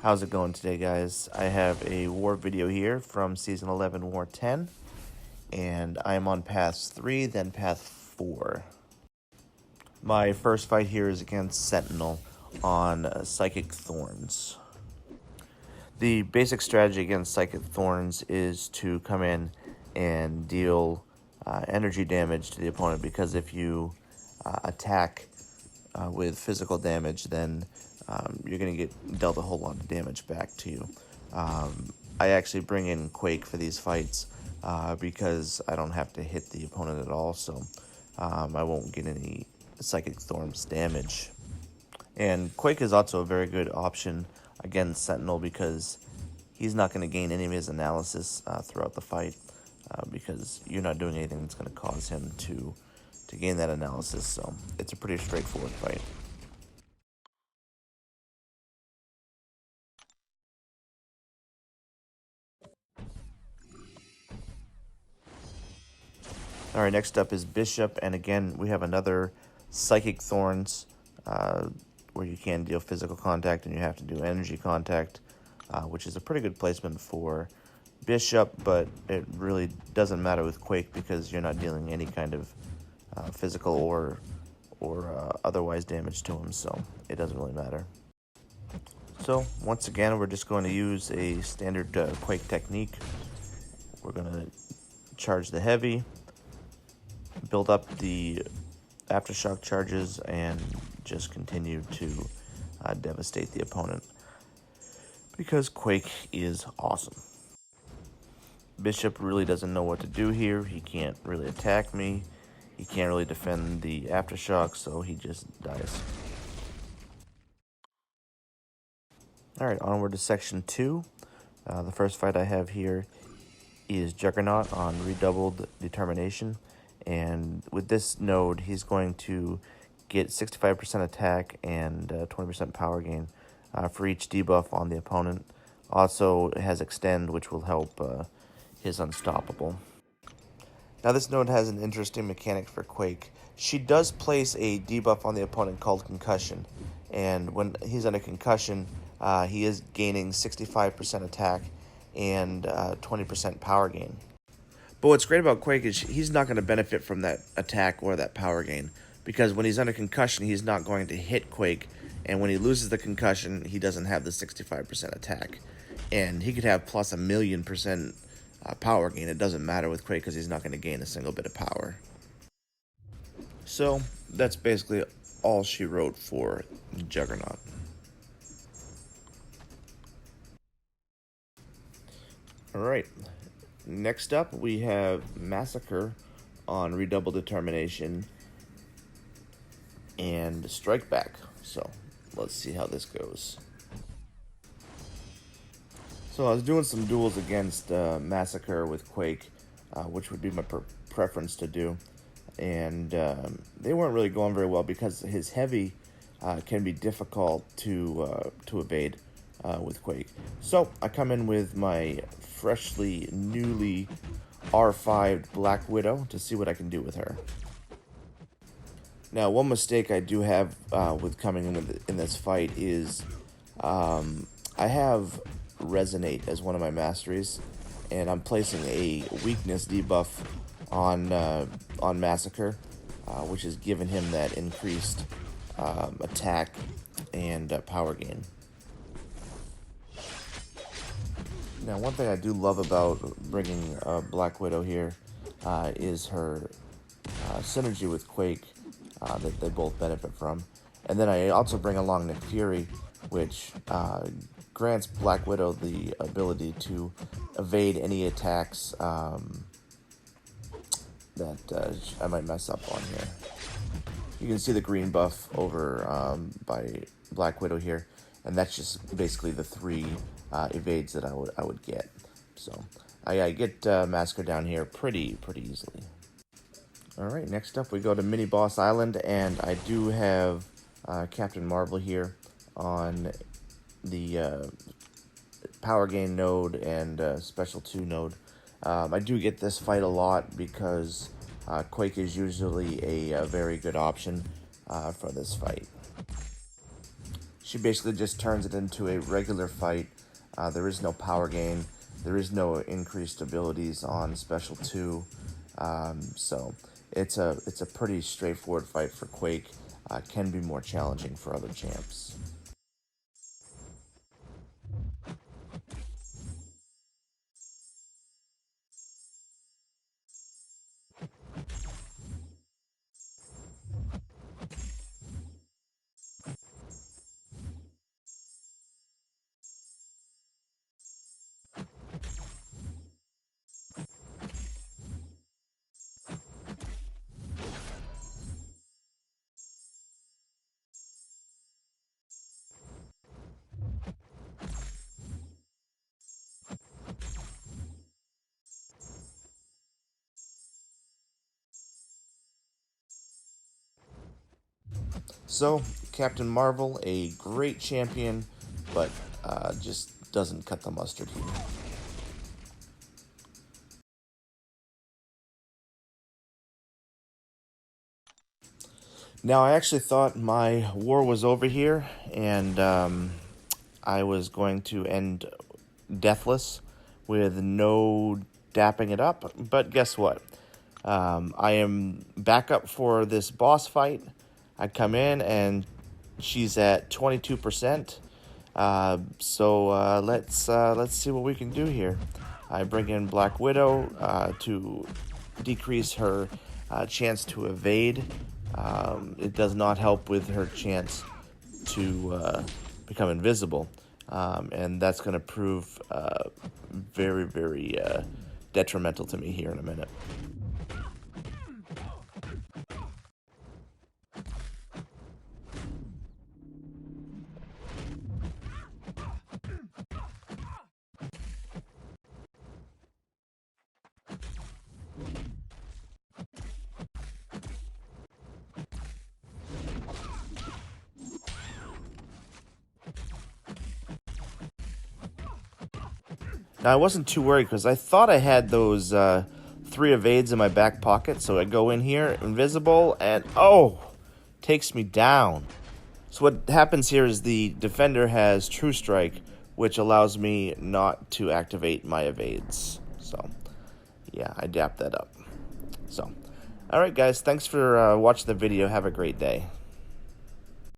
How's it going today, guys? I have a war video here from Season 11, War 10, and I'm on Path 3, then Path 4. My first fight here is against Sentinel on Psychic Thorns. The basic strategy against Psychic Thorns is to come in and deal energy damage to the opponent, because if you attack with physical damage, then you're going to get dealt a whole lot of damage back to you. I actually bring in Quake for these fights because I don't have to hit the opponent at all, so I won't get any Psychic Thorns damage. And Quake is also a very good option against Sentinel because he's not going to gain any of his analysis throughout the fight because you're not doing anything that's going to cause him to gain that analysis, so it's a pretty straightforward fight. Alright, next up is Bishop, and again, we have another Psychic Thorns, where you can deal physical contact and you have to do energy contact, which is a pretty good placement for Bishop, but it really doesn't matter with Quake because you're not dealing any kind of physical or otherwise damage to him, so it doesn't really matter. So, once again, we're just going to use a standard Quake technique. We're going to charge the heavy, build up the aftershock charges, and just continue to devastate the opponent because Quake is awesome. Bishop really doesn't know what to do here. He can't really attack me. He can't really defend the aftershock, so he just dies. Alright, onward to Section 2. The first fight I have here is Juggernaut on Redoubled Determination. And with this node, he's going to get 65% attack and 20% power gain for each debuff on the opponent. Also, it has Extend, which will help his Unstoppable. Now, this node has an interesting mechanic for Quake. She does place a debuff on the opponent called Concussion. And when he's under Concussion, he is gaining 65% attack and 20% power gain. But what's great about Quake is he's not going to benefit from that attack or that power gain, because when he's under concussion, he's not going to hit Quake, and when he loses the concussion, he doesn't have the 65% attack. And he could have plus 1,000,000% power gain. It doesn't matter with Quake because he's not going to gain a single bit of power. So that's basically all she wrote for Juggernaut. Alright. Next up, we have Massacre on Redoubled Determination and Strike Back. So, let's see how this goes. So, I was doing some duels against Massacre with Quake, which would be my preference to do. And they weren't really going very well because his heavy can be difficult to evade with Quake. So, I come in with my freshly, newly R5 Black Widow to see what I can do with her. Now, one mistake I do have with coming in this fight is I have Resonate as one of my masteries, and I'm placing a weakness debuff on Massacre, which has given him that increased attack and power gain. Now, one thing I do love about bringing Black Widow here is her synergy with Quake that they both benefit from. And then I also bring along Nick Fury, which grants Black Widow the ability to evade any attacks that I might mess up on here. You can see the green buff over by Black Widow here, and that's just basically the 3 evades that I would get. So I get Massacre down here pretty easily. Alright, next up we go to Mini Boss Island, and I do have Captain Marvel here on the power gain node and special 2 node. I do get this fight a lot because Quake is usually a very good option for this fight. She she basically just turns it into a regular fight. There is no power gain. There is no increased abilities on Special 2. So it's a pretty straightforward fight for Quake. Can be more challenging for other champs. So, Captain Marvel, a great champion, but just doesn't cut the mustard here. Now, I actually thought my war was over here, and I was going to end deathless with no dapping it up, but guess what? I am back up for this boss fight. I come in and she's at 22%. So let's see what we can do here. I bring in Black Widow to decrease her chance to evade. It does not help with her chance to become invisible, and that's going to prove very, very detrimental to me here in a minute. Now, I wasn't too worried because I thought I had those 3 evades in my back pocket. So I go in here, invisible, and oh, takes me down. So what happens here is the defender has True Strike, which allows me not to activate my evades. So, yeah, I dapped that up. So, alright guys, thanks for watching the video. Have a great day.